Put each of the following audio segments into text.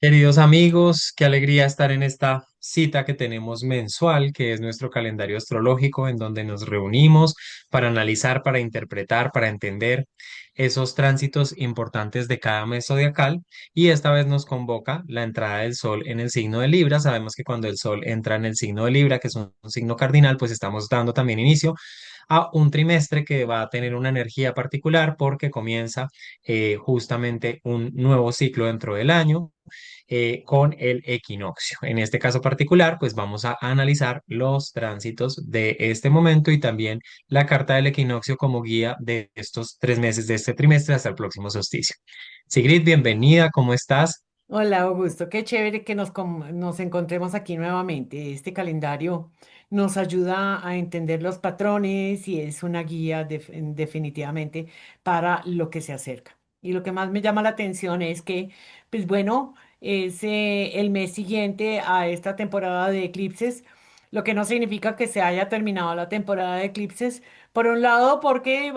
Queridos amigos, qué alegría estar en esta cita que tenemos mensual, que es nuestro calendario astrológico, en donde nos reunimos para analizar, para interpretar, para entender esos tránsitos importantes de cada mes zodiacal. Y esta vez nos convoca la entrada del Sol en el signo de Libra. Sabemos que cuando el Sol entra en el signo de Libra, que es un signo cardinal, pues estamos dando también inicio a un trimestre que va a tener una energía particular porque comienza justamente un nuevo ciclo dentro del año con el equinoccio. En este caso particular, pues vamos a analizar los tránsitos de este momento y también la carta del equinoccio como guía de estos 3 meses de este trimestre hasta el próximo solsticio. Sigrid, bienvenida, ¿cómo estás? Hola Augusto, qué chévere que nos encontremos aquí nuevamente. Este calendario nos ayuda a entender los patrones y es una guía definitivamente para lo que se acerca. Y lo que más me llama la atención es que, pues bueno, es el mes siguiente a esta temporada de eclipses, lo que no significa que se haya terminado la temporada de eclipses. Por un lado, porque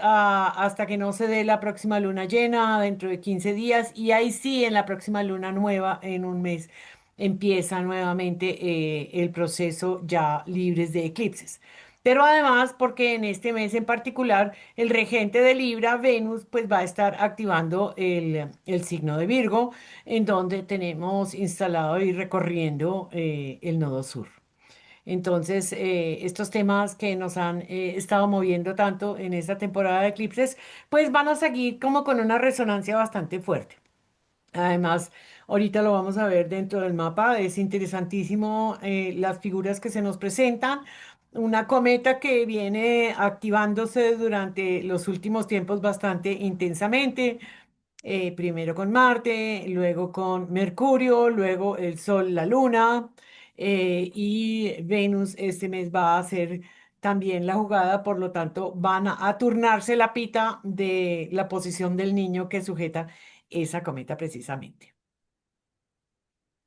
hasta que no se dé la próxima luna llena dentro de 15 días y ahí sí en la próxima luna nueva en un mes empieza nuevamente el proceso ya libres de eclipses. Pero además porque en este mes en particular el regente de Libra, Venus, pues va a estar activando el signo de Virgo, en donde tenemos instalado y recorriendo el nodo sur. Entonces, estos temas que nos han estado moviendo tanto en esta temporada de eclipses, pues van a seguir como con una resonancia bastante fuerte. Además, ahorita lo vamos a ver dentro del mapa, es interesantísimo las figuras que se nos presentan. Una cometa que viene activándose durante los últimos tiempos bastante intensamente, primero con Marte, luego con Mercurio, luego el Sol, la Luna, y Venus este mes va a hacer también la jugada, por lo tanto van a turnarse la pita de la posición del niño que sujeta esa cometa precisamente.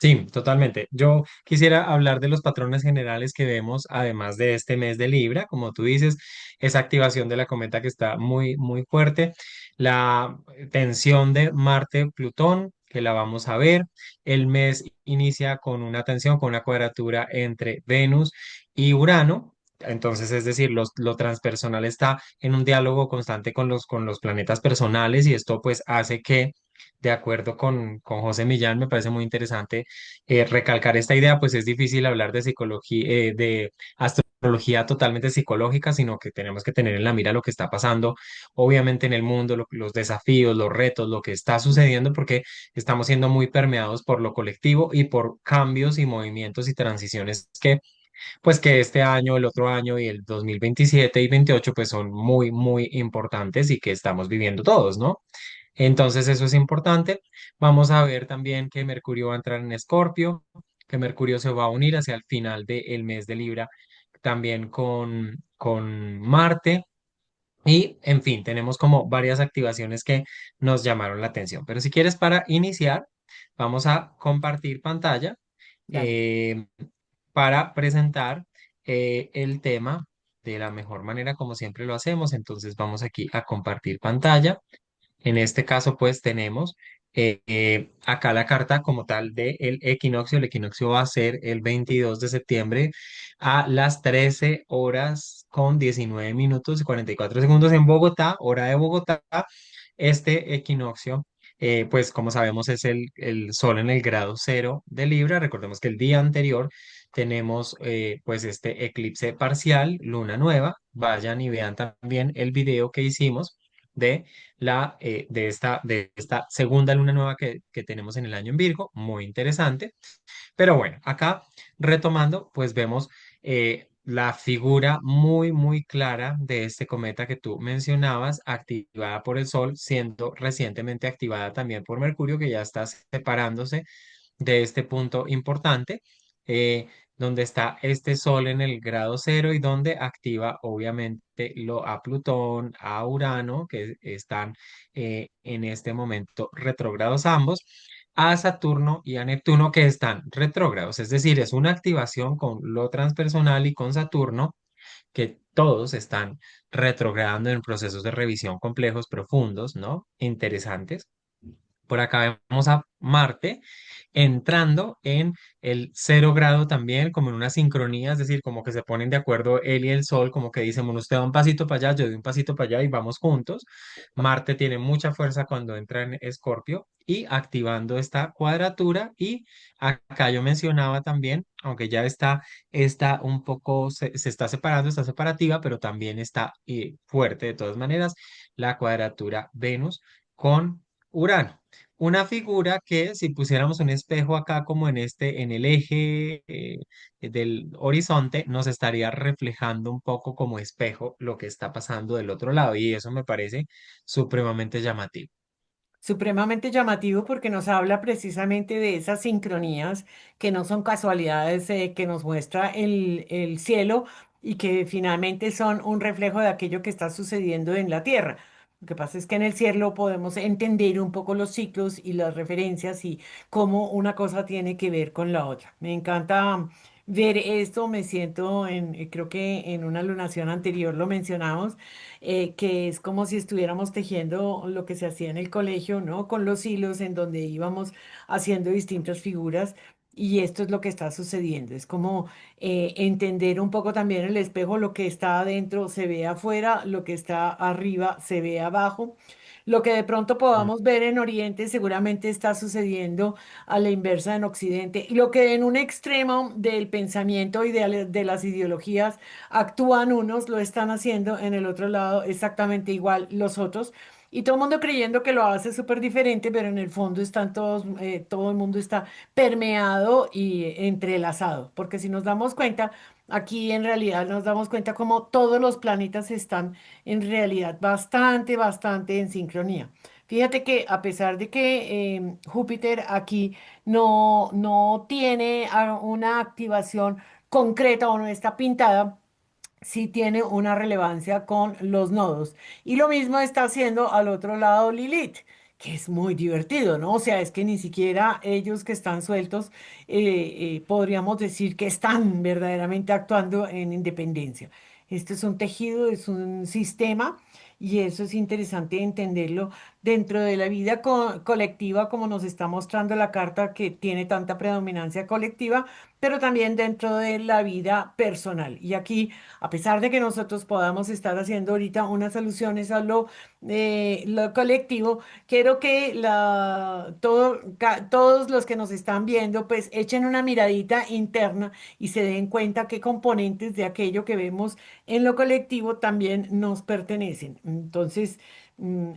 Sí, totalmente. Yo quisiera hablar de los patrones generales que vemos, además de este mes de Libra, como tú dices, esa activación de la cometa que está muy, muy fuerte, la tensión de Marte-Plutón, que la vamos a ver. El mes inicia con una tensión, con una cuadratura entre Venus y Urano. Entonces, es decir, lo transpersonal está en un diálogo constante con los planetas personales y esto pues hace que, de acuerdo con José Millán, me parece muy interesante recalcar esta idea, pues es difícil hablar de psicología, de astrología totalmente psicológica, sino que tenemos que tener en la mira lo que está pasando, obviamente en el mundo, los desafíos, los retos, lo que está sucediendo, porque estamos siendo muy permeados por lo colectivo y por cambios y movimientos y transiciones pues que este año, el otro año y el 2027 y 28 pues son muy, muy importantes y que estamos viviendo todos, ¿no? Entonces eso es importante. Vamos a ver también que Mercurio va a entrar en Escorpio, que Mercurio se va a unir hacia el final del mes de Libra también con Marte. Y, en fin, tenemos como varias activaciones que nos llamaron la atención. Pero si quieres, para iniciar, vamos a compartir pantalla Dale. eh, para presentar el tema de la mejor manera, como siempre lo hacemos. Entonces, vamos aquí a compartir pantalla. En este caso, pues tenemos acá la carta como tal del equinoccio. El equinoccio va a ser el 22 de septiembre a las 13 horas con 19 minutos y 44 segundos en Bogotá, hora de Bogotá. Este equinoccio, pues como sabemos, es el sol en el grado cero de Libra. Recordemos que el día anterior tenemos pues este eclipse parcial, luna nueva. Vayan y vean también el video que hicimos de de esta segunda luna nueva que tenemos en el año en Virgo, muy interesante. Pero bueno, acá retomando, pues vemos la figura muy, muy clara de este cometa que tú mencionabas, activada por el Sol, siendo recientemente activada también por Mercurio, que ya está separándose de este punto importante, donde está este Sol en el grado cero y donde activa obviamente a Plutón, a Urano, que están en este momento retrógrados ambos, a Saturno y a Neptuno, que están retrógrados. Es decir, es una activación con lo transpersonal y con Saturno, que todos están retrogradando en procesos de revisión complejos, profundos, ¿no? Interesantes. Por acá vemos a Marte entrando en el 0 grado también, como en una sincronía, es decir, como que se ponen de acuerdo él y el Sol, como que dicen, bueno, usted da un pasito para allá, yo doy un pasito para allá y vamos juntos. Marte tiene mucha fuerza cuando entra en Escorpio y activando esta cuadratura. Y acá yo mencionaba también, aunque ya está un poco, se está separando, está separativa, pero también está fuerte de todas maneras la cuadratura Venus con Urano. Una figura que si pusiéramos un espejo acá como en el eje del horizonte, nos estaría reflejando un poco como espejo lo que está pasando del otro lado y eso me parece supremamente llamativo. Supremamente llamativo porque nos habla precisamente de esas sincronías que no son casualidades, que nos muestra el cielo y que finalmente son un reflejo de aquello que está sucediendo en la Tierra. Lo que pasa es que en el cielo podemos entender un poco los ciclos y las referencias y cómo una cosa tiene que ver con la otra. Me encanta ver esto, me siento creo que en una lunación anterior lo mencionamos, que es como si estuviéramos tejiendo lo que se hacía en el colegio, ¿no? Con los hilos en donde íbamos haciendo distintas figuras. Y esto es lo que está sucediendo. Es como entender un poco también el espejo, lo que está adentro se ve afuera, lo que está arriba se ve abajo. Lo que de pronto Mm. podamos ver en Oriente seguramente está sucediendo a la inversa en Occidente. Y lo que en un extremo del pensamiento y de las ideologías actúan unos, lo están haciendo en el otro lado exactamente igual los otros. Y todo el mundo creyendo que lo hace súper diferente, pero en el fondo están todos, todo el mundo está permeado y entrelazado. Porque si nos damos cuenta, aquí en realidad nos damos cuenta como todos los planetas están en realidad bastante en sincronía. Fíjate que a pesar de que Júpiter aquí no tiene una activación concreta o no está pintada, sí tiene una relevancia con los nodos. Y lo mismo está haciendo al otro lado Lilith, que es muy divertido, ¿no? O sea, es que ni siquiera ellos que están sueltos podríamos decir que están verdaderamente actuando en independencia. Esto es un tejido, es un sistema. Y eso es interesante entenderlo dentro de la vida colectiva, como nos está mostrando la carta que tiene tanta predominancia colectiva, pero también dentro de la vida personal. Y aquí a pesar de que nosotros podamos estar haciendo ahorita unas soluciones a lo colectivo, quiero que todos los que nos están viendo pues echen una miradita interna y se den cuenta qué componentes de aquello que vemos en lo colectivo también nos pertenecen. Entonces,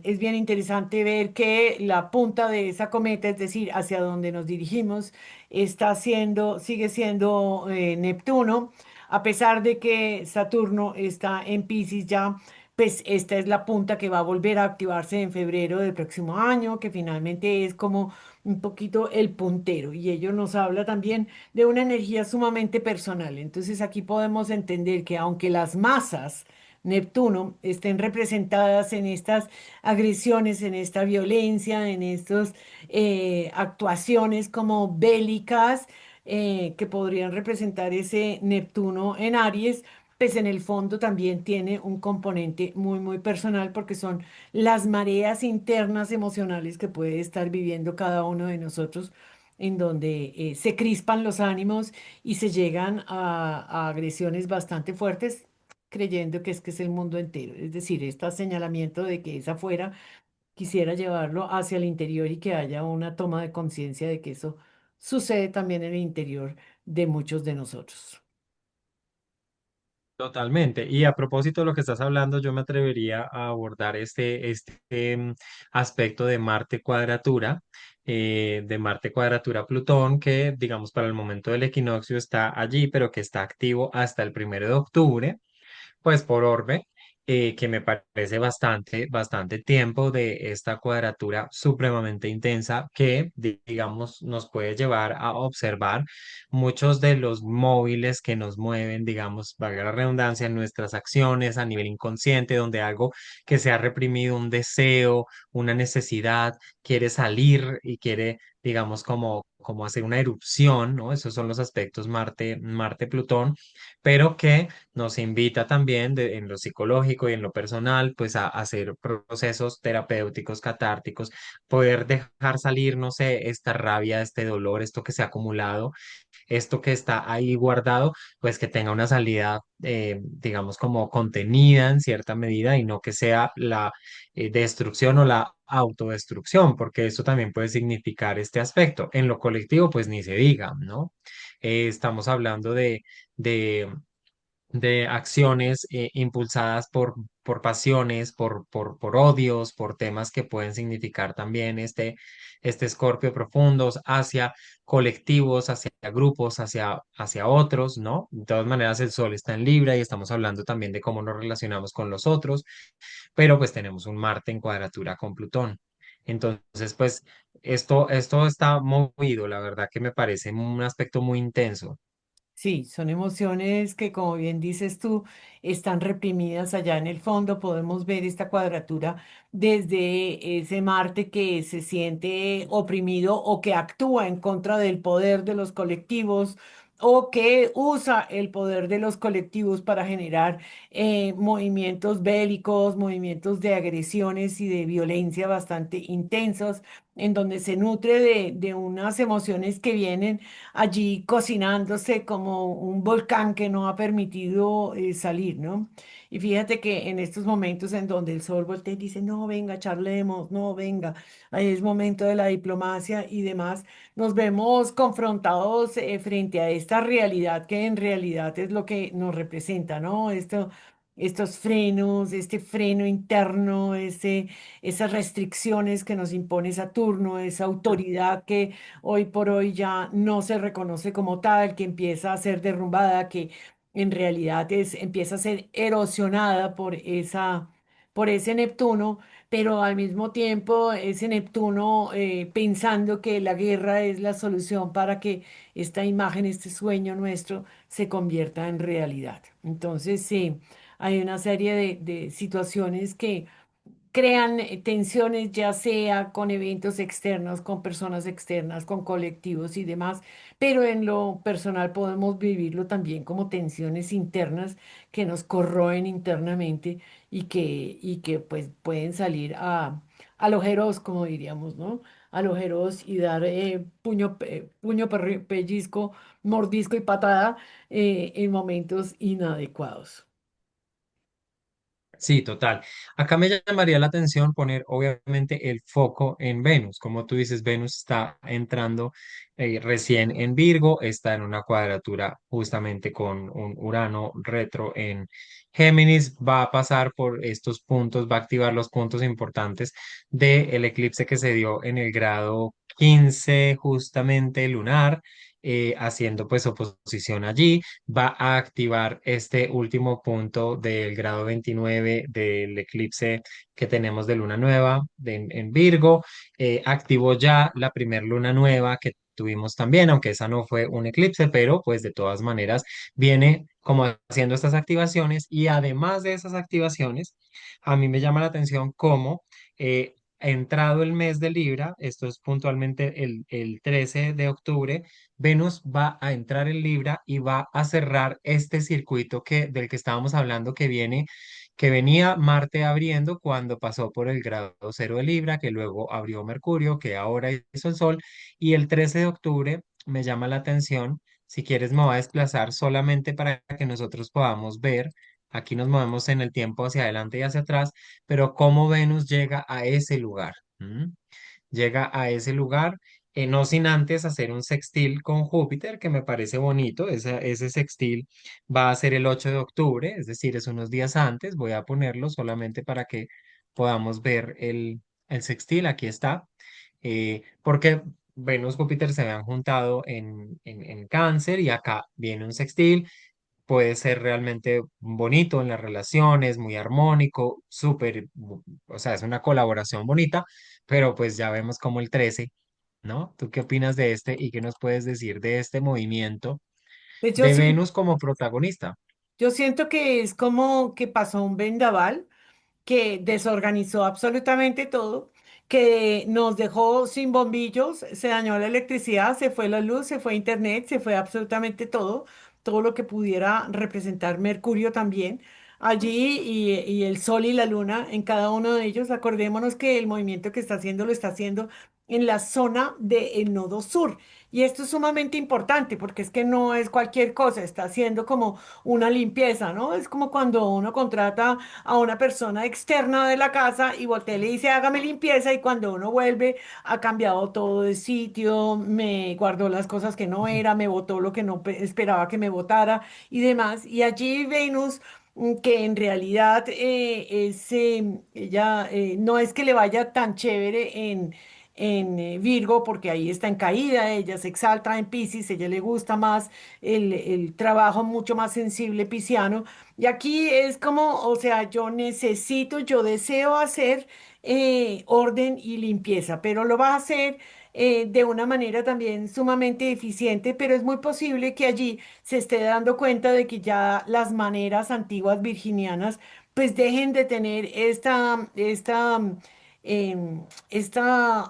es bien interesante ver que la punta de esa cometa, es decir, hacia donde nos dirigimos, sigue siendo Neptuno. A pesar de que Saturno está en Piscis ya, pues esta es la punta que va a volver a activarse en febrero del próximo año, que finalmente es como un poquito el puntero. Y ello nos habla también de una energía sumamente personal. Entonces aquí podemos entender que aunque las masas Neptuno estén representadas en estas agresiones, en esta violencia, en estas actuaciones como bélicas, que podrían representar ese Neptuno en Aries, pues en el fondo también tiene un componente muy personal porque son las mareas internas emocionales que puede estar viviendo cada uno de nosotros, en donde se crispan los ánimos y se llegan a agresiones bastante fuertes, creyendo que es el mundo entero. Es decir, este señalamiento de que es afuera quisiera llevarlo hacia el interior y que haya una toma de conciencia de que eso sucede también en el interior de muchos de nosotros. Totalmente. Y a propósito de lo que estás hablando, yo me atrevería a abordar aspecto de Marte cuadratura Plutón, que digamos para el momento del equinoccio está allí, pero que está activo hasta el 1 de octubre pues por orbe, que me parece bastante tiempo de esta cuadratura supremamente intensa que, digamos, nos puede llevar a observar muchos de los móviles que nos mueven, digamos, valga la redundancia, en nuestras acciones a nivel inconsciente, donde algo que se ha reprimido, un deseo, una necesidad, quiere salir y quiere, digamos, como como hacer una erupción, ¿no? Esos son los aspectos Marte-Plutón, pero que nos invita también en lo psicológico y en lo personal, pues a hacer procesos terapéuticos, catárticos, poder dejar salir, no sé, esta rabia, este dolor, esto que se ha acumulado, esto que está ahí guardado, pues que tenga una salida, digamos, como contenida en cierta medida y no que sea la destrucción o la autodestrucción, porque eso también puede significar este aspecto. En lo colectivo, pues ni se diga, ¿no? Estamos hablando de de acciones impulsadas por pasiones, por odios, por temas que pueden significar también este escorpio profundos hacia colectivos, hacia grupos, hacia otros, ¿no? De todas maneras, el sol está en Libra y estamos hablando también de cómo nos relacionamos con los otros, pero pues tenemos un Marte en cuadratura con Plutón. Entonces, pues esto está movido, la verdad que me parece un aspecto muy intenso. Sí, son emociones que, como bien dices tú, están reprimidas allá en el fondo. Podemos ver esta cuadratura desde ese Marte que se siente oprimido o que actúa en contra del poder de los colectivos o que usa el poder de los colectivos para generar movimientos bélicos, movimientos de agresiones y de violencia bastante intensos, en donde se nutre de unas emociones que vienen allí cocinándose como un volcán que no ha permitido salir, ¿no? Y fíjate que en estos momentos en donde el sol voltea y dice, no, venga, charlemos, no, venga, ahí es momento de la diplomacia y demás, nos vemos confrontados frente a esta realidad que en realidad es lo que nos representa, ¿no? Estos frenos, este freno interno, esas restricciones que nos impone Saturno, esa autoridad que hoy por hoy ya no se reconoce como tal, que empieza a ser derrumbada, que en realidad empieza a ser erosionada por ese Neptuno, pero al mismo tiempo ese Neptuno pensando que la guerra es la solución para que esta imagen, este sueño nuestro se convierta en realidad. Entonces, sí, hay una serie de situaciones que crean tensiones, ya sea con eventos externos, con personas externas, con colectivos y demás, pero en lo personal podemos vivirlo también como tensiones internas que nos corroen internamente y que pues pueden salir a lo feroz, como diríamos, ¿no? A lo feroz y dar puño, pellizco, mordisco y patada en momentos inadecuados. Sí, total. Acá me llamaría la atención poner obviamente el foco en Venus. Como tú dices, Venus está entrando recién en Virgo, está en una cuadratura justamente con un Urano retro en Géminis, va a pasar por estos puntos, va a activar los puntos importantes del eclipse que se dio en el grado 15 justamente lunar, haciendo pues oposición allí, va a activar este último punto del grado 29 del eclipse que tenemos de luna nueva en Virgo. Activó ya la primer luna nueva que tuvimos también, aunque esa no fue un eclipse, pero pues de todas maneras viene como haciendo estas activaciones y además de esas activaciones, a mí me llama la atención cómo entrado el mes de Libra, esto es puntualmente el 13 de octubre, Venus va a entrar en Libra y va a cerrar este circuito del que estábamos hablando que venía Marte abriendo cuando pasó por el grado cero de Libra, que luego abrió Mercurio, que ahora hizo el Sol, y el 13 de octubre me llama la atención, si quieres me voy a desplazar solamente para que nosotros podamos ver, aquí nos movemos en el tiempo hacia adelante y hacia atrás, pero cómo Venus llega a ese lugar. Llega a ese lugar, no sin antes hacer un sextil con Júpiter, que me parece bonito. Ese sextil va a ser el 8 de octubre, es decir, es unos días antes. Voy a ponerlo solamente para que podamos ver el sextil. Aquí está. Porque Venus, Júpiter se habían juntado en Cáncer y acá viene un sextil, puede ser realmente bonito en las relaciones, muy armónico, súper, o sea, es una colaboración bonita, pero pues ya vemos como el 13, ¿no? ¿Tú qué opinas de este y qué nos puedes decir de este movimiento Pues de Venus como protagonista? yo siento que es como que pasó un vendaval que desorganizó absolutamente todo, que nos dejó sin bombillos, se dañó la electricidad, se fue la luz, se fue internet, se fue absolutamente todo, todo lo que pudiera representar Mercurio también. Allí y el Sol y la Luna en cada uno de ellos, acordémonos que el movimiento que está haciendo lo está haciendo en la zona del nodo sur. Y esto es sumamente importante porque es que no es cualquier cosa, está haciendo como una limpieza, ¿no? Es como cuando uno contrata a una persona externa de la casa y voltea y le dice, hágame limpieza y cuando uno vuelve ha cambiado todo de sitio, me guardó las cosas que no era, me botó lo que no esperaba que me botara y demás. Y allí Venus, que en realidad ella no es que le vaya tan chévere en Virgo, porque ahí está en caída, ella se exalta en Piscis, ella le gusta más el trabajo mucho más sensible pisciano. Y aquí es como, o sea, yo necesito, yo deseo hacer orden y limpieza, pero lo va a hacer de una manera también sumamente eficiente, pero es muy posible que allí se esté dando cuenta de que ya las maneras antiguas virginianas pues dejen de tener esta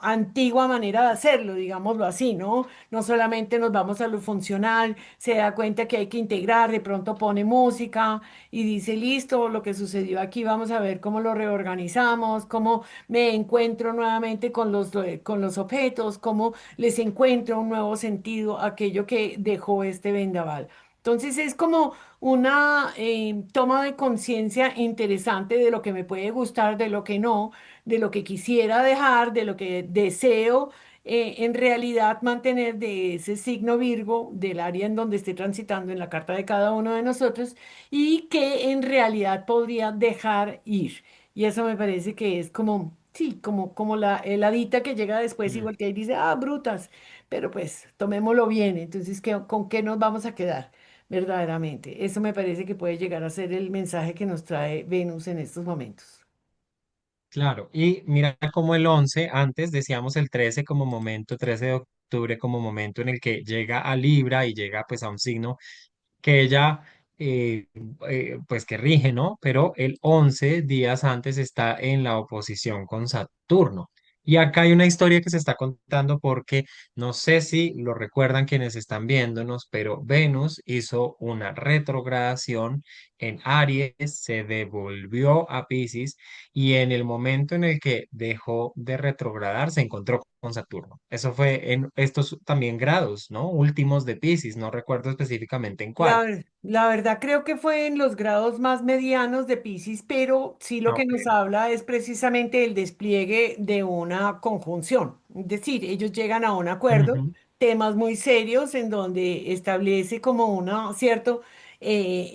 antigua manera de hacerlo, digámoslo así, ¿no? No solamente nos vamos a lo funcional, se da cuenta que hay que integrar, de pronto pone música y dice, listo, lo que sucedió aquí, vamos a ver cómo lo reorganizamos, cómo me encuentro nuevamente con los objetos, cómo les encuentro un nuevo sentido a aquello que dejó este vendaval. Entonces es como una toma de conciencia interesante de lo que me puede gustar, de lo que no, de lo que quisiera dejar, de lo que deseo en realidad mantener de ese signo Virgo, del área en donde esté transitando en la carta de cada uno de nosotros y que en realidad podría dejar ir. Y eso me parece que es como, sí, como la heladita que llega después y Mm. voltea y dice, ah, brutas, pero pues tomémoslo bien. Entonces, ¿con qué nos vamos a quedar? Verdaderamente. Eso me parece que puede llegar a ser el mensaje que nos trae Venus en estos momentos. Claro, y mira como el 11 antes decíamos el 13 como momento, 13 de octubre como momento en el que llega a Libra y llega pues a un signo que ella, pues que rige, ¿no? Pero el 11 días antes está en la oposición con Saturno. Y acá hay una historia que se está contando porque no sé si lo recuerdan quienes están viéndonos, pero Venus hizo una retrogradación en Aries, se devolvió a Piscis y en el momento en el que dejó de retrogradar se encontró con Saturno. Eso fue en estos también grados, ¿no? Últimos de Piscis, no recuerdo específicamente en cuál. La verdad creo que fue en los grados más medianos de Piscis, pero sí lo Ah, que ok. nos habla es precisamente el despliegue de una conjunción. Es decir, ellos llegan a un acuerdo, Ujú. temas muy serios en donde establece como un cierto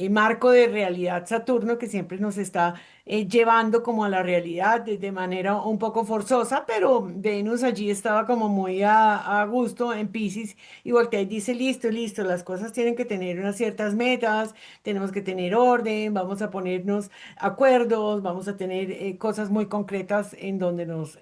marco de realidad Saturno que siempre nos está llevando como a la realidad de manera un poco forzosa, pero Venus allí estaba como muy a gusto en Piscis y voltea y dice, listo, listo, las cosas tienen que tener unas ciertas metas, tenemos que tener orden, vamos a ponernos acuerdos, vamos a tener cosas muy concretas en donde nos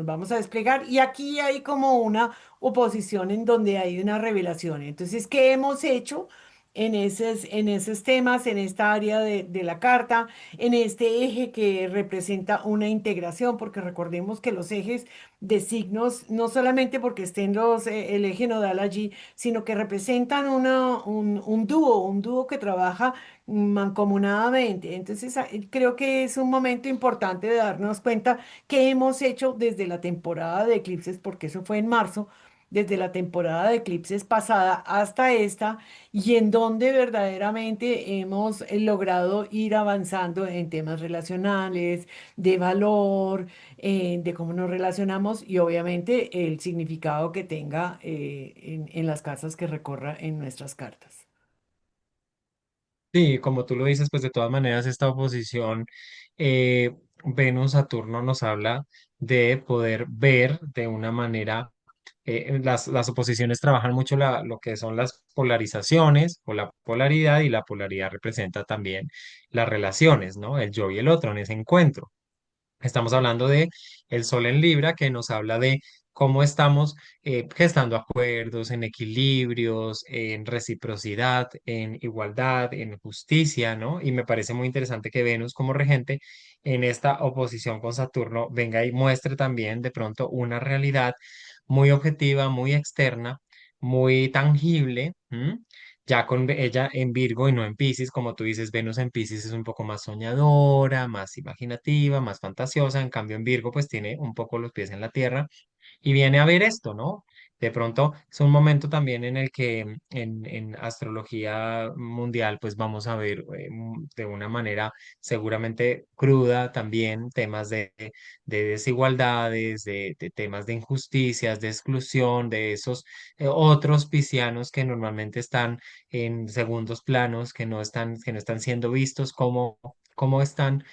vamos a desplegar. Y aquí hay como una oposición en donde hay una revelación. Entonces, ¿qué hemos hecho? En esos temas, en esta área de la carta, en este eje que representa una integración, porque recordemos que los ejes de signos, no solamente porque estén el eje nodal allí, sino que representan un dúo que trabaja mancomunadamente. Entonces, creo que es un momento importante de darnos cuenta que hemos hecho desde la temporada de eclipses, porque eso fue en marzo. Desde la temporada de eclipses pasada hasta esta, y en donde verdaderamente hemos logrado ir avanzando en temas relacionales, de valor, de cómo nos relacionamos y obviamente el significado que tenga en las casas que recorra en nuestras cartas. Sí, como tú lo dices, pues de todas maneras esta oposición Venus-Saturno nos habla de poder ver de una manera, las oposiciones trabajan mucho lo que son las polarizaciones o la polaridad y la polaridad representa también las relaciones, ¿no? El yo y el otro en ese encuentro. Estamos hablando de el Sol en Libra, que nos habla de cómo estamos gestando acuerdos, en equilibrios, en reciprocidad, en igualdad, en justicia, ¿no? Y me parece muy interesante que Venus como regente en esta oposición con Saturno venga y muestre también de pronto una realidad muy objetiva, muy externa, muy tangible. ¿M? Ya con ella en Virgo y no en Piscis, como tú dices, Venus en Piscis es un poco más soñadora, más imaginativa, más fantasiosa. En cambio, en Virgo, pues tiene un poco los pies en la tierra y viene a ver esto, ¿no? De pronto es un momento también en el que en astrología mundial pues vamos a ver de una manera seguramente cruda también temas de desigualdades, de temas de injusticias, de exclusión, de esos otros piscianos que normalmente están en segundos planos, que no están siendo vistos como... cómo están,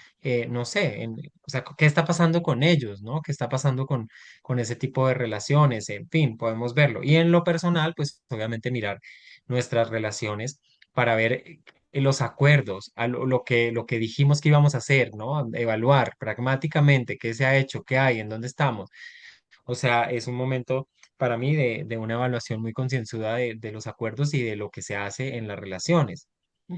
no sé, o sea, qué está pasando con ellos, ¿no? ¿Qué está pasando con ese tipo de relaciones? En fin, podemos verlo. Y en lo personal, pues obviamente mirar nuestras relaciones para ver los acuerdos, lo que dijimos que íbamos a hacer, ¿no? Evaluar pragmáticamente qué se ha hecho, qué hay, en dónde estamos. O sea, es un momento para mí de una evaluación muy concienzuda de los acuerdos y de lo que se hace en las relaciones.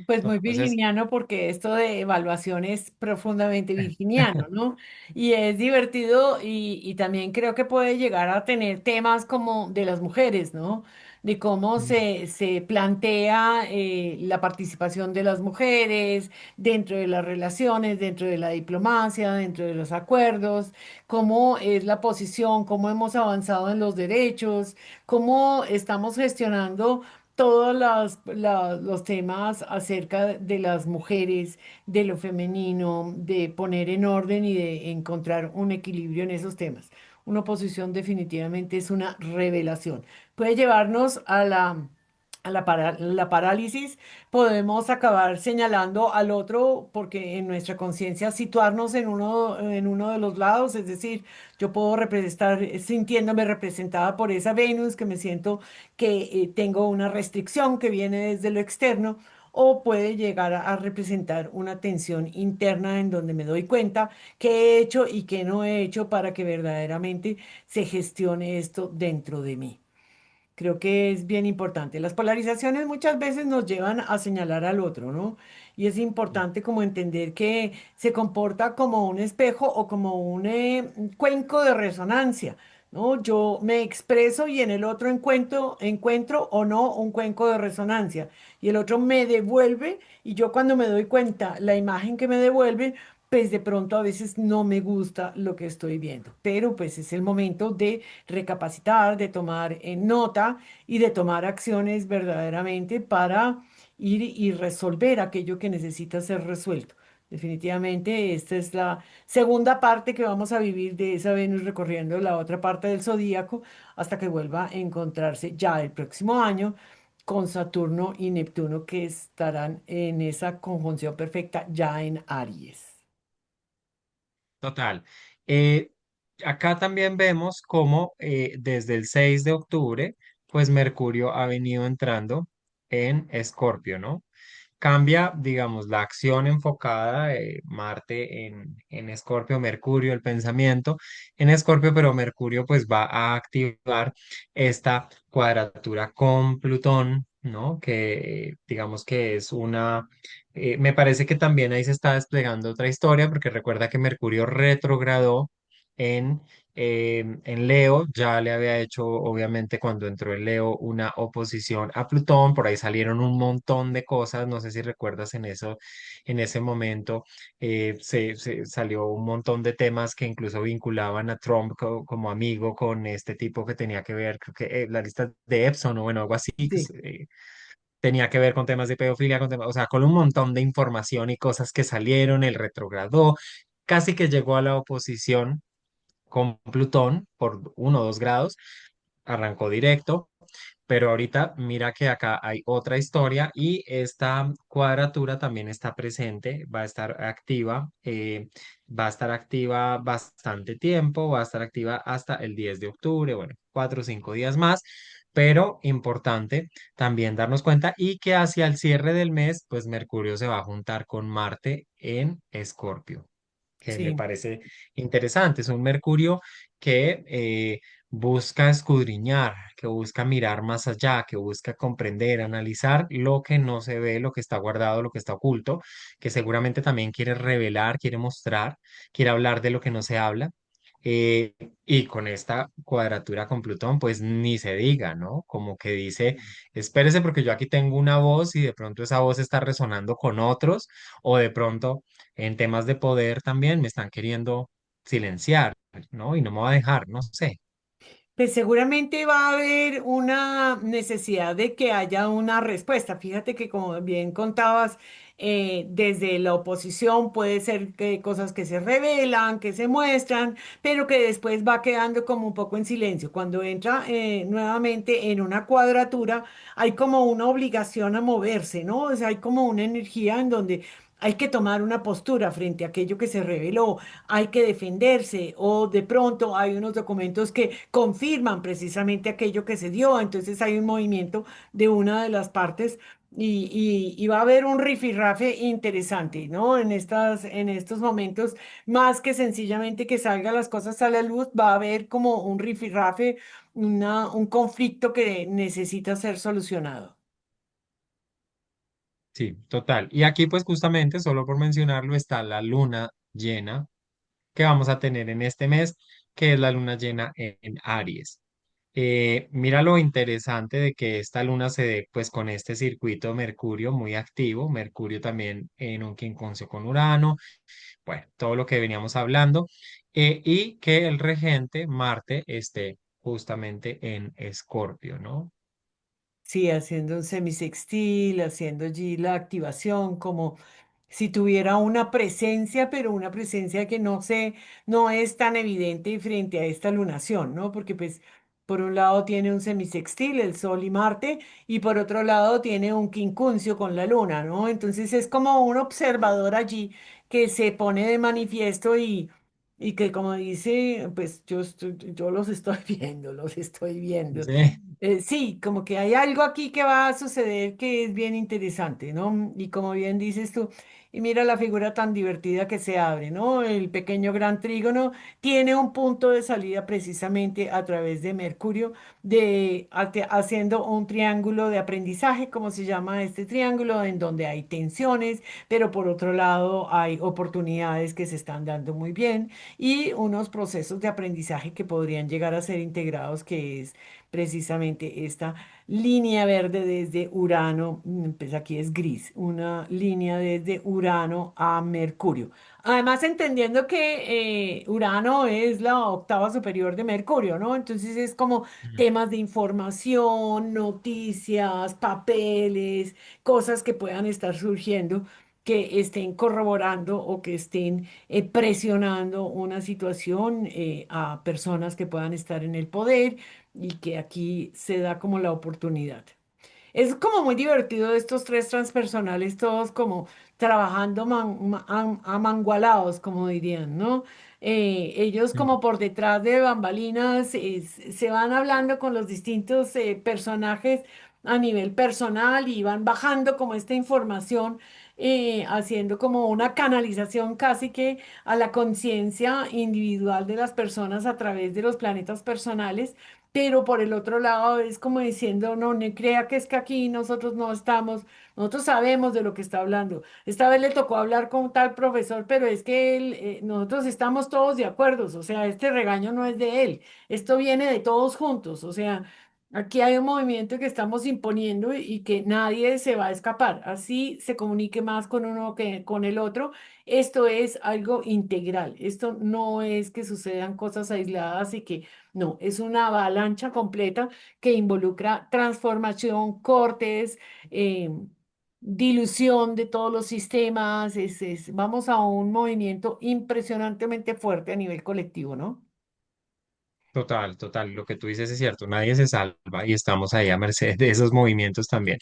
Pues muy Entonces, virginiano porque esto de evaluación es profundamente virginiano, ¿no? Y es divertido y también creo que puede llegar a tener temas como de las mujeres, ¿no? De cómo se plantea la participación de las mujeres dentro de las relaciones, dentro de la diplomacia, dentro de los acuerdos, cómo es la posición, cómo hemos avanzado en los derechos, cómo estamos gestionando todos los temas acerca de las mujeres, de lo femenino, de poner en orden y de encontrar un equilibrio en esos temas. Una oposición definitivamente es una revelación. Puede llevarnos la parálisis, podemos acabar señalando al otro porque en nuestra conciencia situarnos en uno de los lados, es decir, yo puedo estar sintiéndome representada por esa Venus, que me siento que tengo una restricción que viene desde lo externo, o puede llegar a representar una tensión interna en donde me doy cuenta qué he hecho y qué no he hecho para que verdaderamente se gestione esto dentro de mí. Creo que es bien importante. Las polarizaciones muchas veces nos llevan a señalar al otro, ¿no? Y es importante como entender que se comporta como un espejo o como un cuenco de resonancia, ¿no? Yo me expreso y en el otro encuentro o no un cuenco de resonancia. Y el otro me devuelve y yo cuando me doy cuenta la imagen que me devuelve, pues de pronto a veces no me gusta lo que estoy viendo. Pero pues es el momento de recapacitar, de tomar en nota y de tomar acciones verdaderamente para ir y resolver aquello que necesita ser resuelto. Definitivamente, esta es la segunda parte que vamos a vivir de esa Venus recorriendo la otra parte del zodíaco hasta que vuelva a encontrarse ya el próximo año con Saturno y Neptuno que estarán en esa conjunción perfecta ya en Aries. total. Eh, Acá también vemos cómo desde el 6 de octubre, pues Mercurio ha venido entrando en Escorpio, ¿no? Cambia, digamos, la acción enfocada de Marte en Escorpio, Mercurio, el pensamiento en Escorpio, pero Mercurio pues va a activar esta cuadratura con Plutón, ¿no? Que digamos que es una... me parece que también ahí se está desplegando otra historia, porque recuerda que Mercurio retrogradó en en Leo. Ya le había hecho, obviamente, cuando entró en Leo, una oposición a Plutón. Por ahí salieron un montón de cosas. No sé si recuerdas en eso, en ese momento, se salió un montón de temas que incluso vinculaban a Trump como amigo con este tipo que tenía que ver, creo que la lista de Epson o bueno, algo así, que Sí. tenía que ver con temas de pedofilia, o sea, con un montón de información y cosas que salieron. El retrogradó, casi que llegó a la oposición con Plutón por 1 o 2 grados, arrancó directo, pero ahorita mira que acá hay otra historia y esta cuadratura también está presente, va a estar activa bastante tiempo, va a estar activa hasta el 10 de octubre, bueno, 4 o 5 días más. Pero importante también darnos cuenta y que hacia el cierre del mes, pues Mercurio se va a juntar con Marte en Escorpio. que me Sí. parece interesante. Es un Mercurio que busca escudriñar, que busca mirar más allá, que busca comprender, analizar lo que no se ve, lo que está guardado, lo que está oculto, que seguramente también quiere revelar, quiere mostrar, quiere hablar de lo que no se habla. Eh, y con esta cuadratura con Plutón, pues ni se diga, ¿no? Como que dice, espérese porque yo aquí tengo una voz y de pronto esa voz está resonando con otros, o de pronto en temas de poder también me están queriendo silenciar, ¿no? Y no me va a dejar, no sé. Pues seguramente va a haber una necesidad de que haya una respuesta. Fíjate que como bien contabas, desde la oposición puede ser que cosas que se revelan, que se muestran, pero que después va quedando como un poco en silencio. Cuando entra nuevamente en una cuadratura, hay como una obligación a moverse, ¿no? O sea, hay como una energía en donde hay que tomar una postura frente a aquello que se reveló, hay que defenderse o de pronto hay unos documentos que confirman precisamente aquello que se dio, entonces hay un movimiento de una de las partes y va a haber un rifirrafe interesante, ¿no? En estos momentos, más que sencillamente que salgan las cosas a la luz, va a haber como un rifirrafe, un conflicto que necesita ser solucionado. Sí, total. Y aquí pues justamente, solo por mencionarlo, está la luna llena que vamos a tener en este mes, que es la luna llena en Aries. Mira lo interesante de que esta luna se dé pues con este circuito Mercurio muy activo, Mercurio también en un quincuncio con Urano, bueno, todo lo que veníamos hablando, y que el regente Marte esté justamente en Escorpio, ¿no? Sí, haciendo un semisextil, haciendo allí la activación, como si tuviera una presencia, pero una presencia que no es tan evidente frente a esta lunación, ¿no? Porque pues por un lado tiene un semisextil, el Sol y Marte, y por otro lado tiene un quincuncio con la Luna, ¿no? Entonces es como un observador allí que se pone de manifiesto y que como dice, pues yo los estoy viendo, los estoy viendo. Sí. Sí, como que hay algo aquí que va a suceder que es bien interesante, ¿no? Y como bien dices tú, y mira la figura tan divertida que se abre, ¿no? El pequeño gran trígono tiene un punto de salida precisamente a través de Mercurio, haciendo un triángulo de aprendizaje, como se llama este triángulo, en donde hay tensiones, pero por otro lado hay oportunidades que se están dando muy bien y unos procesos de aprendizaje que podrían llegar a ser integrados, que es precisamente esta línea verde desde Urano, pues aquí es gris, una línea desde Urano a Mercurio. Además, entendiendo que Urano es la octava superior de Mercurio, ¿no? Entonces es como temas de información, noticias, papeles, cosas que puedan estar surgiendo, que estén corroborando o que estén presionando una situación a personas que puedan estar en el poder y que aquí se da como la oportunidad. Es como muy divertido estos tres transpersonales, todos como trabajando amangualados, como dirían, ¿no? Ellos como por detrás de bambalinas se van hablando con los distintos personajes a nivel personal y van bajando como esta información, haciendo como una canalización casi que a la conciencia individual de las personas a través de los planetas personales, pero por el otro lado es como diciendo, no, no crea que es que aquí nosotros no estamos, nosotros sabemos de lo que está hablando. Esta vez le tocó hablar con tal profesor, pero es que nosotros estamos todos de acuerdo, o sea, este regaño no es de él, esto viene de todos juntos, o sea, aquí hay un movimiento que estamos imponiendo y que nadie se va a escapar, así se comunique más con uno que con el otro. Esto es algo integral, esto no es que sucedan cosas aisladas y que no, es una avalancha completa que involucra transformación, cortes, dilución de todos los sistemas. Vamos a un movimiento impresionantemente fuerte a nivel colectivo, ¿no? Total, total, lo que tú dices es cierto, nadie se salva y estamos ahí a merced de esos movimientos también.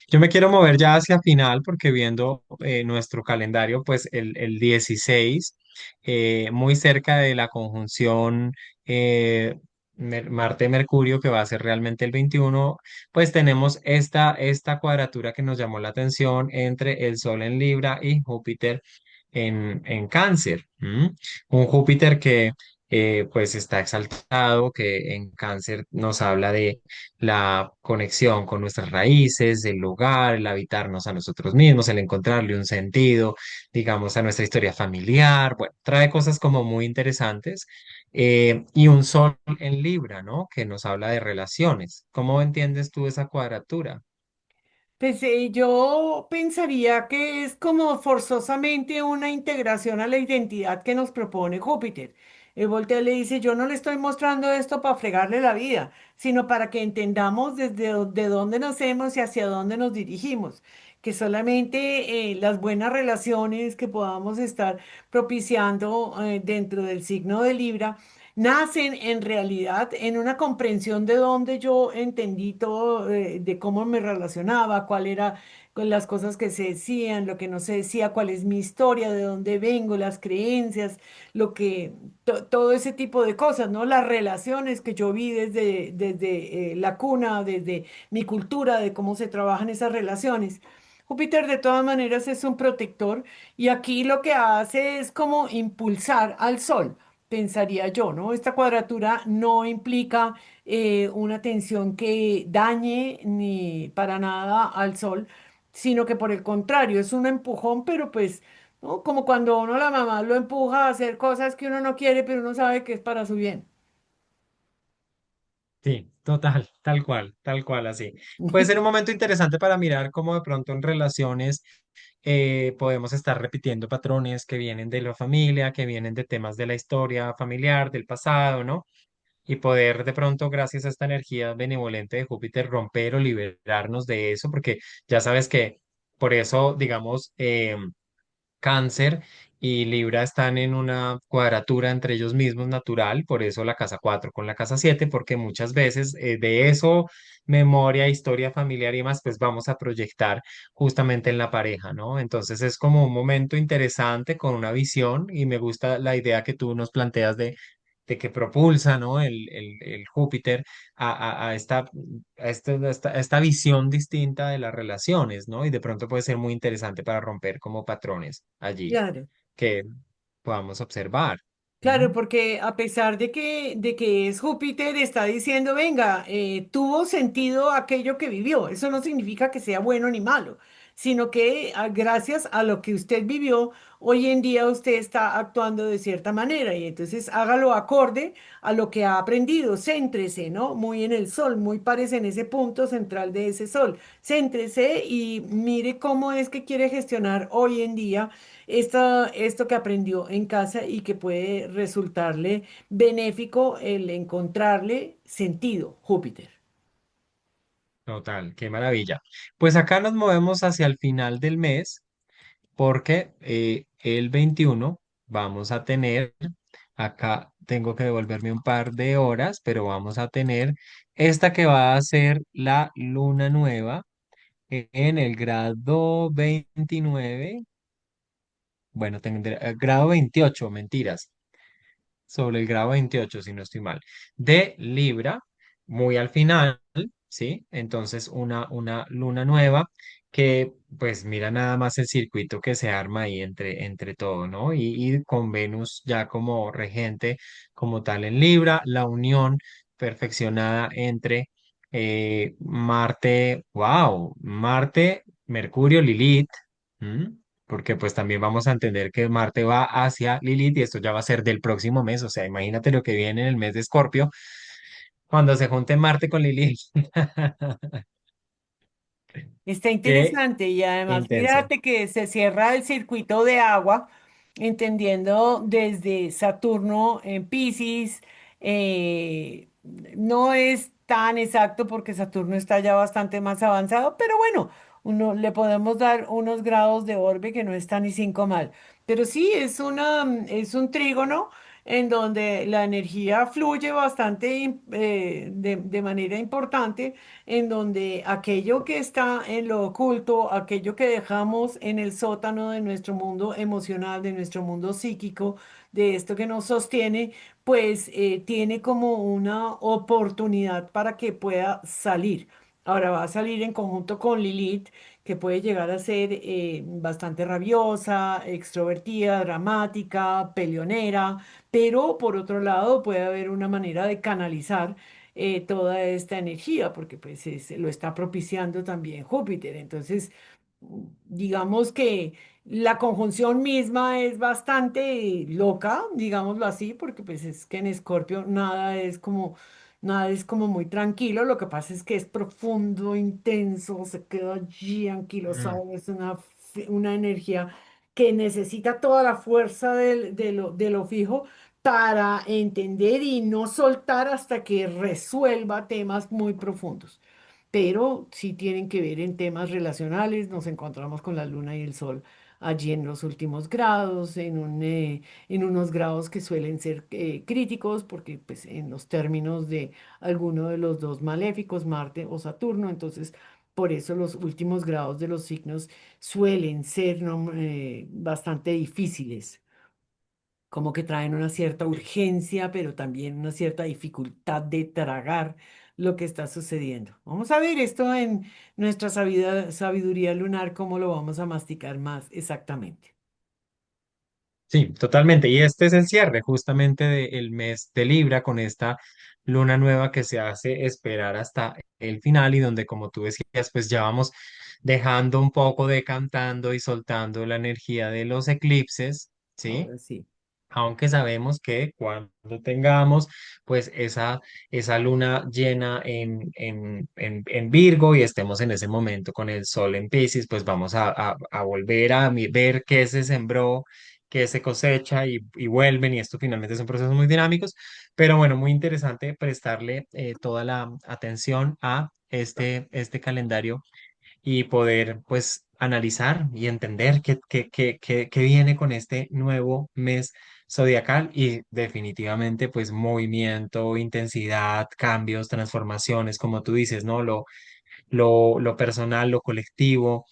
Yo me quiero mover ya hacia final porque viendo nuestro calendario, pues el 16, muy cerca de la conjunción Marte-Mercurio, que va a ser realmente el 21, pues tenemos esta cuadratura que nos llamó la atención entre el Sol en Libra y Júpiter en Cáncer. ¿M? Un Júpiter que pues está exaltado, que en Cáncer nos habla de la conexión con nuestras raíces, el lugar, el habitarnos a nosotros mismos, el encontrarle un sentido, digamos, a nuestra historia familiar. Bueno, trae cosas como muy interesantes. Y un Sol en Libra, ¿no? Que nos habla de relaciones. ¿Cómo entiendes tú esa cuadratura? Pues yo pensaría que es como forzosamente una integración a la identidad que nos propone Júpiter. El voltea y le dice, yo no le estoy mostrando esto para fregarle la vida, sino para que entendamos de dónde nacemos y hacia dónde nos dirigimos. Que solamente las buenas relaciones que podamos estar propiciando dentro del signo de Libra nacen en realidad en una comprensión de dónde yo entendí todo, de cómo me relacionaba, cuál era con las cosas que se decían, lo que no se decía, cuál es mi historia, de dónde vengo, las creencias, todo ese tipo de cosas, ¿no? Las relaciones que yo vi desde la cuna, desde mi cultura, de cómo se trabajan esas relaciones. Júpiter de todas maneras es un protector y aquí lo que hace es como impulsar al Sol, pensaría yo, ¿no? Esta cuadratura no implica una tensión que dañe ni para nada al Sol, sino que por el contrario, es un empujón, pero pues, ¿no? Como cuando uno la mamá lo empuja a hacer cosas que uno no quiere, pero uno sabe que es para su bien. Sí, total, tal cual, así. Puede ser un momento interesante para mirar cómo de pronto en relaciones podemos estar repitiendo patrones que vienen de la familia, que vienen de temas de la historia familiar, del pasado, ¿no? Y poder de pronto, gracias a esta energía benevolente de Júpiter, romper o liberarnos de eso, porque ya sabes que por eso, digamos, Cáncer y Libra están en una cuadratura entre ellos mismos natural, por eso la casa 4 con la casa 7 porque muchas veces de eso, memoria, historia familiar y demás, pues vamos a proyectar justamente en la pareja, ¿no? Entonces es como un momento interesante con una visión y me gusta la idea que tú nos planteas de que propulsa, ¿no? El Júpiter a a esta visión distinta de las relaciones, ¿no? Y de pronto puede ser muy interesante para romper como patrones allí Claro. que podamos observar. Claro, ¿Mm? porque a pesar de que es Júpiter, está diciendo, venga, tuvo sentido aquello que vivió. Eso no significa que sea bueno ni malo, sino que gracias a lo que usted vivió, hoy en día usted está actuando de cierta manera y entonces hágalo acorde a lo que ha aprendido. Céntrese, ¿no? Muy en el sol, muy parece en ese punto central de ese sol. Céntrese y mire cómo es que quiere gestionar hoy en día esto que aprendió en casa y que puede resultarle benéfico el encontrarle sentido, Júpiter. Total, qué maravilla. Pues acá nos movemos hacia el final del mes porque el 21 vamos a tener, acá tengo que devolverme un par de horas, pero vamos a tener esta que va a ser la luna nueva en el grado 29, bueno, tendré, grado 28, mentiras, sobre el grado 28 si no estoy mal, de Libra, muy al final, ¿sí? Entonces una luna nueva que, pues mira nada más el circuito que se arma ahí entre todo, ¿no? Y con Venus ya como regente, como tal en Libra, la unión perfeccionada entre Marte, wow, Marte, Mercurio, Lilith. ¿M? Porque pues también vamos a entender que Marte va hacia Lilith y esto ya va a ser del próximo mes, o sea, imagínate lo que viene en el mes de Escorpio, cuando se junte Marte con Lilith. Está Qué interesante y además intenso. fíjate que se cierra el circuito de agua, entendiendo desde Saturno en Piscis, no es tan exacto porque Saturno está ya bastante más avanzado, pero bueno, uno le podemos dar unos grados de orbe que no está ni cinco mal. Pero sí, es un trígono en donde la energía fluye bastante de manera importante en donde aquello que está en lo oculto, aquello que dejamos en el sótano de nuestro mundo emocional, de nuestro mundo psíquico, de esto que nos sostiene, pues tiene como una oportunidad para que pueda salir. Ahora va a salir en conjunto con Lilith, que puede llegar a ser bastante rabiosa, extrovertida, dramática, peleonera, pero por otro lado puede haber una manera de canalizar toda esta energía, porque pues lo está propiciando también Júpiter. Entonces, digamos que la conjunción misma es bastante loca, digámoslo así, porque pues es que en Escorpio nada es como muy tranquilo. Lo que pasa es que es profundo, intenso, se queda allí Mm, anquilosado, es una energía que necesita toda la fuerza de lo fijo para entender y no soltar hasta que resuelva temas muy profundos, pero sí tienen que ver en temas relacionales. Nos encontramos con la luna y el sol allí en los últimos grados, en unos grados que suelen ser críticos, porque pues en los términos de alguno de los dos maléficos, Marte o Saturno. Entonces por eso los últimos grados de los signos suelen ser bastante difíciles, como que traen una cierta urgencia, pero también una cierta dificultad de tragar lo que está sucediendo. Vamos a ver esto en nuestra sabiduría lunar, cómo lo vamos a masticar más exactamente. sí, totalmente. Y este es el cierre justamente del mes de Libra con esta luna nueva que se hace esperar hasta el final y donde, como tú decías, pues ya vamos dejando un poco decantando y soltando la energía de los eclipses, ¿sí? Ahora sí, Aunque sabemos que cuando tengamos pues esa luna llena en Virgo y estemos en ese momento con el sol en Piscis, pues vamos a volver a ver qué se sembró, qué se cosecha y vuelven y esto finalmente son procesos muy dinámicos, pero bueno, muy interesante prestarle toda la atención a este calendario y poder pues analizar y entender qué viene con este nuevo mes zodiacal y definitivamente pues movimiento, intensidad, cambios, transformaciones, como tú dices, ¿no? Lo personal, lo colectivo,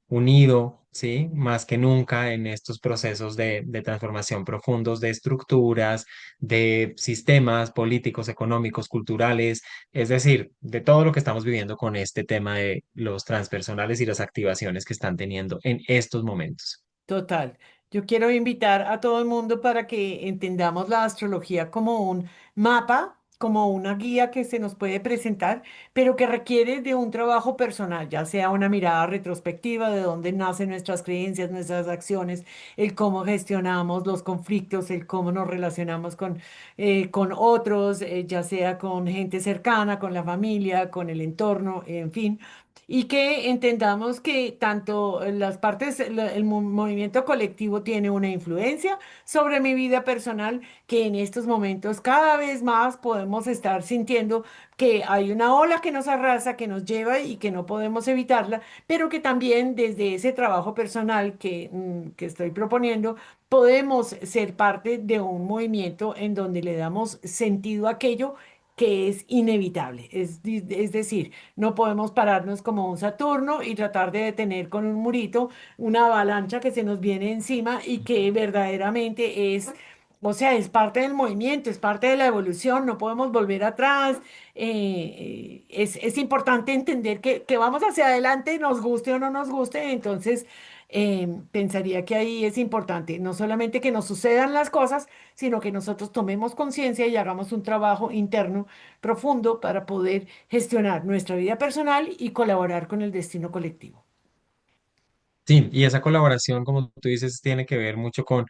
unido, ¿sí? Más que nunca en estos procesos de transformación profundos de estructuras, de sistemas políticos, económicos, culturales, es decir, de todo lo que estamos viviendo con este tema de los transpersonales y las activaciones que están teniendo en estos momentos. total. Yo quiero invitar a todo el mundo para que entendamos la astrología como un mapa, como una guía que se nos puede presentar, pero que requiere de un trabajo personal, ya sea una mirada retrospectiva de dónde nacen nuestras creencias, nuestras acciones, el cómo gestionamos los conflictos, el cómo nos relacionamos con otros, ya sea con gente cercana, con la familia, con el entorno, en fin, y que entendamos que tanto las partes, movimiento colectivo tiene una influencia sobre mi vida personal, que en estos momentos cada vez más podemos estar sintiendo que hay una ola que nos arrasa, que nos lleva y que no podemos evitarla, pero que también desde ese trabajo personal que estoy proponiendo, podemos ser parte de un movimiento en donde le damos sentido a aquello que es inevitable. Es decir, no podemos pararnos como un Saturno y tratar de detener con un murito una avalancha que se nos viene encima y que verdaderamente o sea, es parte del movimiento, es parte de la evolución, no podemos volver atrás. Es importante entender que vamos hacia adelante, nos guste o no nos guste. Entonces, pensaría que ahí es importante no solamente que nos sucedan las cosas, sino que nosotros tomemos conciencia y hagamos un trabajo interno profundo para poder gestionar nuestra vida personal y colaborar con el destino colectivo. Sí, y esa colaboración, como tú dices, tiene que ver mucho con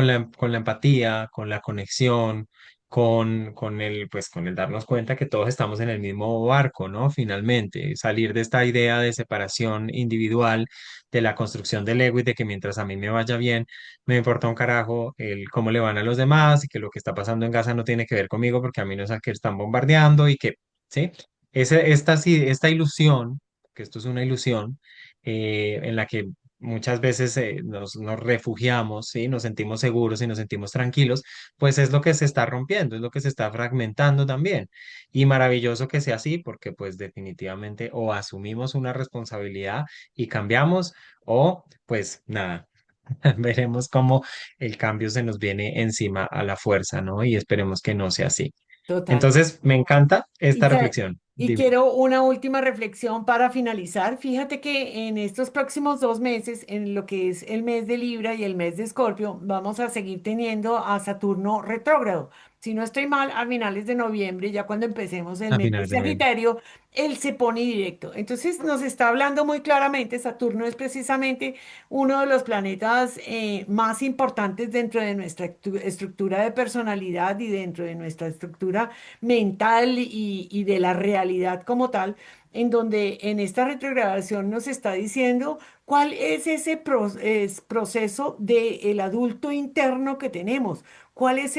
la empatía, con la conexión, con el darnos cuenta que todos estamos en el mismo barco, ¿no? Finalmente, salir de esta idea de separación individual, de la construcción del ego y de que mientras a mí me vaya bien, me importa un carajo el cómo le van a los demás y que lo que está pasando en Gaza no tiene que ver conmigo porque a mí no es a que están bombardeando y que, ¿sí? Esta ilusión, que esto es una ilusión en la que muchas veces nos refugiamos, ¿sí? Nos sentimos seguros y nos sentimos tranquilos, pues es lo que se está rompiendo, es lo que se está fragmentando también. Y maravilloso que sea así, porque pues definitivamente o asumimos una responsabilidad y cambiamos, o pues nada. Veremos cómo el cambio se nos viene encima a la fuerza, ¿no? Y esperemos que no sea así. Total. Entonces, me encanta Y, esta sa- reflexión. y Dime. quiero una última reflexión para finalizar. Fíjate que en estos próximos 2 meses, en lo que es el mes de Libra y el mes de Escorpio, vamos a seguir teniendo a Saturno retrógrado. Si no estoy mal, a finales de noviembre, ya cuando empecemos el A mes de finales de noviembre. Sagitario, él se pone directo. Entonces nos está hablando muy claramente, Saturno es precisamente uno de los planetas más importantes dentro de nuestra estructura de personalidad y dentro de nuestra estructura mental y de la realidad como tal, en donde en esta retrogradación nos está diciendo cuál es ese proceso del adulto interno que tenemos, cuál es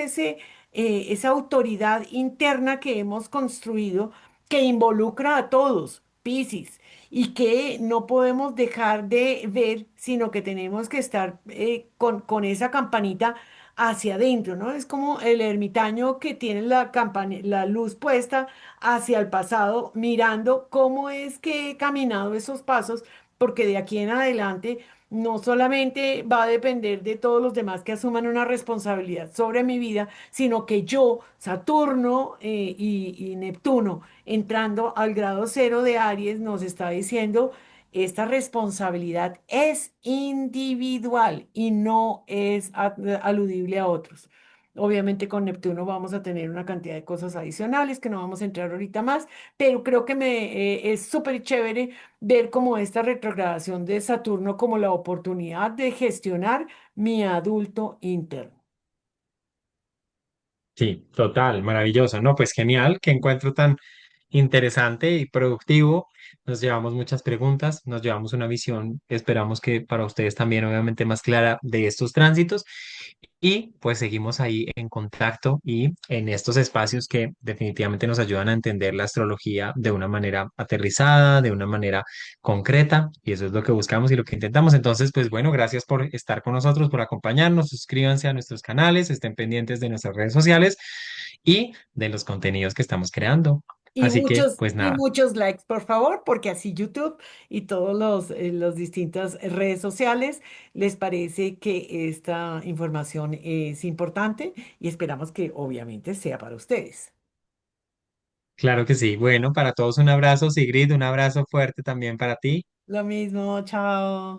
esa autoridad interna que hemos construido que involucra a todos, Piscis, y que no podemos dejar de ver, sino que tenemos que estar con esa campanita hacia adentro, ¿no? Es como el ermitaño que tiene la luz puesta hacia el pasado, mirando cómo es que he caminado esos pasos, porque de aquí en adelante no solamente va a depender de todos los demás que asuman una responsabilidad sobre mi vida, sino que yo, Saturno y Neptuno, entrando al grado cero de Aries, nos está diciendo esta responsabilidad es individual y no es aludible a otros. Obviamente con Neptuno vamos a tener una cantidad de cosas adicionales que no vamos a entrar ahorita más, pero creo que es súper chévere ver como esta retrogradación de Saturno como la oportunidad de gestionar mi adulto interno. Sí, total, maravilloso. No, pues genial, qué encuentro tan interesante y productivo. Nos llevamos muchas preguntas, nos llevamos una visión, esperamos que para ustedes también obviamente más clara de estos tránsitos y pues seguimos ahí en contacto y en estos espacios que definitivamente nos ayudan a entender la astrología de una manera aterrizada, de una manera concreta y eso es lo que buscamos y lo que intentamos. Entonces, pues bueno, gracias por estar con nosotros, por acompañarnos, suscríbanse a nuestros canales, estén pendientes de nuestras redes sociales y de los contenidos que estamos creando. Así que, pues Y nada, muchos likes, por favor, porque así YouTube y todos los distintas redes sociales les parece que esta información es importante y esperamos que obviamente sea para ustedes. claro que sí. Bueno, para todos un abrazo, Sigrid, un abrazo fuerte también para ti. Lo mismo, chao.